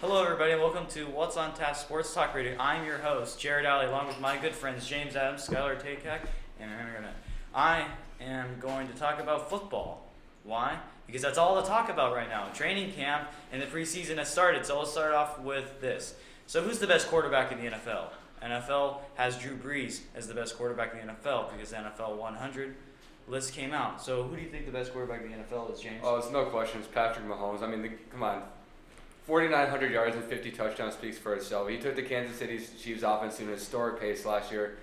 Hello, everybody, and welcome to What's on Tap Sports Talk Radio. I'm your host, Jared Alley, along with my good friends James Adams, Skylar Takak, and I am going to talk about football. Why? Because that's all to talk about right now. Training camp and the preseason has started, so let's start off with this. So, who's the best quarterback in the NFL? NFL has Drew Brees as the best quarterback in the NFL because the NFL 100 list came out. So, who do you think the best quarterback in the NFL is, James? Oh, it's no question. It's Patrick Mahomes. I mean, come on. 4,900 yards and 50 touchdowns speaks for itself. He took the Kansas City Chiefs offense to an historic pace last year.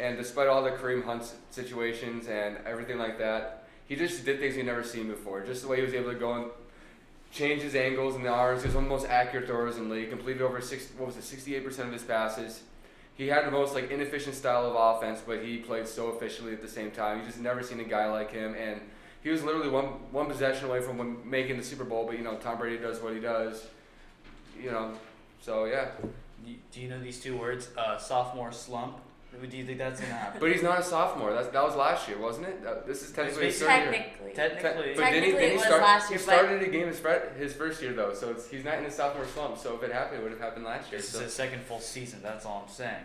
And despite all the Kareem Hunt situations and everything like that, he just did things we've never seen before. Just the way he was able to go and change his angles and the arms. He was one of the most accurate throwers in the league. Completed over 68% of his passes. He had the most inefficient style of offense, but he played so efficiently at the same time. You just never seen a guy like him. And he was literally one possession away from making the Super Bowl. But, Tom Brady does what he does. So yeah. Do you know these two words, sophomore slump? Do you think that's going to happen? But he's not a sophomore. That was last year, wasn't it? This is technically his third year. Technically. But Technically didn't he it was start? last year, He started a game his first year though, so he's not in the sophomore slump. So if it happened, it would have happened last year. This is his second full season. That's all I'm saying.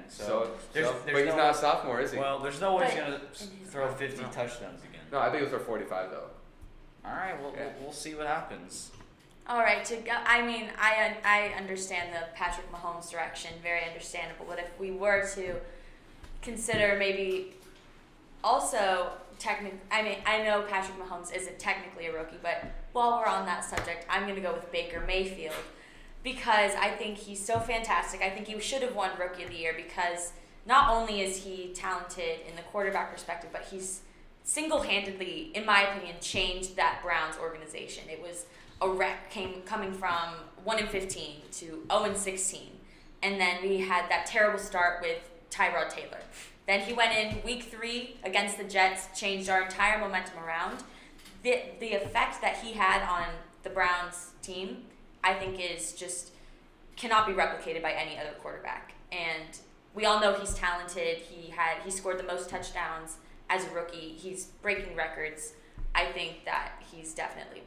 But he's not a sophomore, is he? Well, there's no way he's But going to throw 50 touchdowns again. No, I think he'll throw 45 though. All right. Well, we'll see what happens. All right, I understand the Patrick Mahomes direction, very understandable. But if we were to consider maybe also I know Patrick Mahomes isn't technically a rookie, but while we're on that subject, I'm going to go with Baker Mayfield because I think he's so fantastic. I think he should have won Rookie of the Year because not only is he talented in the quarterback perspective, but he's single-handedly, in my opinion, changed that Browns organization. It was a wreck coming from 1-15 to 0-16, and then we had that terrible start with Tyrod Taylor. Then he went in week 3 against the Jets, changed our entire momentum around. The effect that he had on the Browns team, I think, is just cannot be replicated by any other quarterback. And we all know he's talented. He scored the most touchdowns as a rookie. He's breaking records. I think that he's definitely.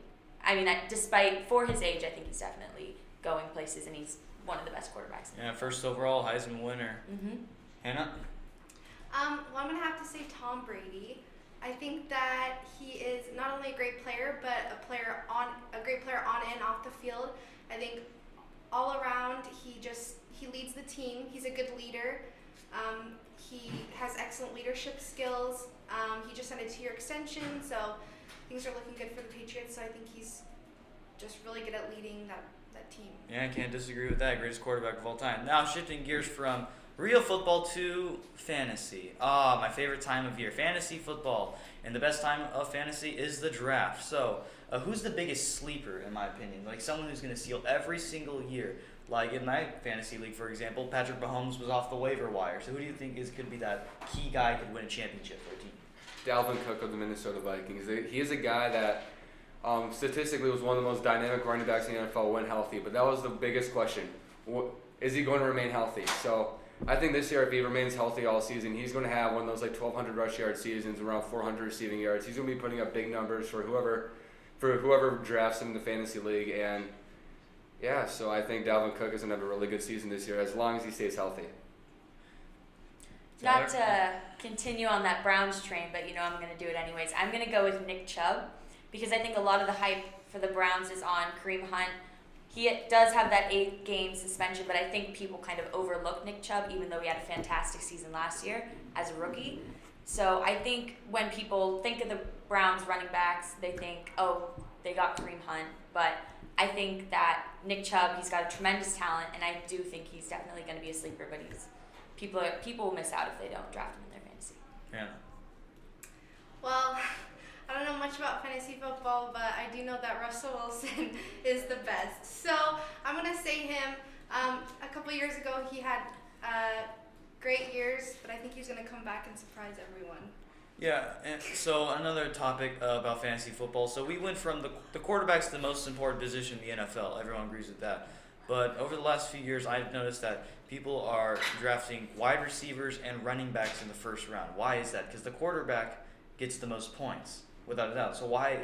Despite for his age, I think he's definitely going places, and he's one of the best quarterbacks. Yeah, first overall Heisman winner. Mm-hmm. Hannah? Well, I'm going to have to say Tom Brady. I think that he is not only a great player, but a great player on and off the field. I think all around he leads the team. He's a good leader. He has excellent leadership skills. He just signed a 2-year extension, so things are looking good for the Patriots. So I think he's just really good at leading that team. Yeah, I can't disagree with that. Greatest quarterback of all time. Now shifting gears from real football to fantasy. My favorite time of year, fantasy football. And the best time of fantasy is the draft. So, who's the biggest sleeper, in my opinion? Like someone who's going to steal every single year. Like in my fantasy league, for example, Patrick Mahomes was off the waiver wire. So who do you think could be that key guy who could win a championship for a team? Dalvin Cook of the Minnesota Vikings. He is a guy that statistically was one of the most dynamic running backs in the NFL when healthy. But that was the biggest question. Is he going to remain healthy? So I think this year, if he remains healthy all season, he's going to have one of those 1,200 rush yard seasons, around 400 receiving yards. He's going to be putting up big numbers for whoever drafts him in the fantasy league. And yeah, so I think Dalvin Cook is going to have a really good season this year as long as he stays healthy. Not to continue on that Browns train, but I'm going to do it anyways. I'm going to go with Nick Chubb because I think a lot of the hype for the Browns is on Kareem Hunt. He does have that 8-game suspension, but I think people kind of overlook Nick Chubb, even though he had a fantastic season last year as a rookie. So I think when people think of the Browns running backs, they think, oh, they got Kareem Hunt. But I think that Nick Chubb, he's got a tremendous talent, and I do think he's definitely going to be a sleeper, but people will miss out if they don't draft him in their fantasy. Yeah. Well, I don't know much about fantasy football, but I do know that Russell Wilson is the best. So I'm going to say him. A couple years ago, he had great years, but I think he's going to come back and surprise everyone. Yeah, and so another topic about fantasy football. So we went from the quarterback's the most important position in the NFL. Everyone agrees with that. But over the last few years, I've noticed that people are drafting wide receivers and running backs in the first round. Why is that? Because the quarterback gets the most points, without a doubt. So why,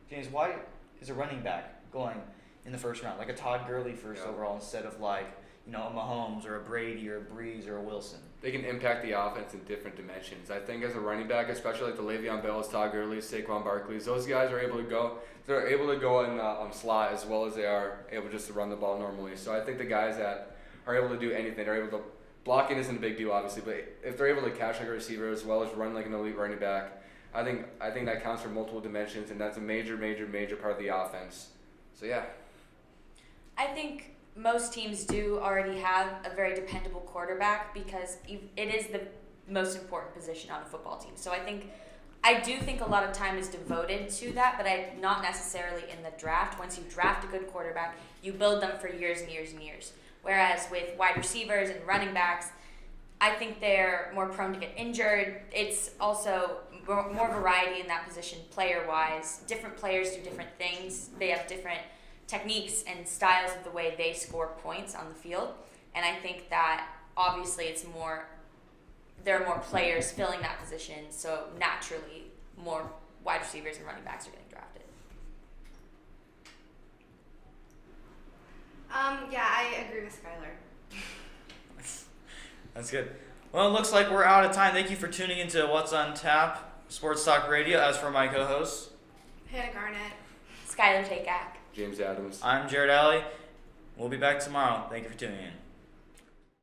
James, why is a running back going in the first round, like a Todd Gurley first Yeah. overall instead of like, you know, a Mahomes or a Brady or a Breeze or a Wilson. They can impact the offense in different dimensions. I think as a running back, especially like the Le'Veon Bells, Todd Gurley's, Saquon Barkley's, those guys are able to go. They're able to go in slot as well as they are able just to run the ball normally. So I think the guys that are able to do anything, are able to blocking isn't a big deal obviously, but if they're able to catch like a receiver as well as run like an elite running back, I think that counts for multiple dimensions, and that's a major part of the offense. So yeah. I think most teams do already have a very dependable quarterback because it is the most important position on a football team. So I do think a lot of time is devoted to that, but not necessarily in the draft. Once you draft a good quarterback, you build them for years and years and years. Whereas with wide receivers and running backs, I think they're more prone to get injured. It's also more variety in that position player-wise. Different players do different things. They have different techniques and styles of the way they score points on the field. And I think that obviously there are more players filling that position, so naturally more wide receivers and running backs are getting drafted. Yeah, I agree with Skylar. That's good. Well, it looks like we're out of time. Thank you for tuning into What's on Tap Sports Talk Radio. As for my co-hosts, Hannah Garnett. Skylar Takak. James Adams. I'm Jared Alley. We'll be back tomorrow. Thank you for tuning in.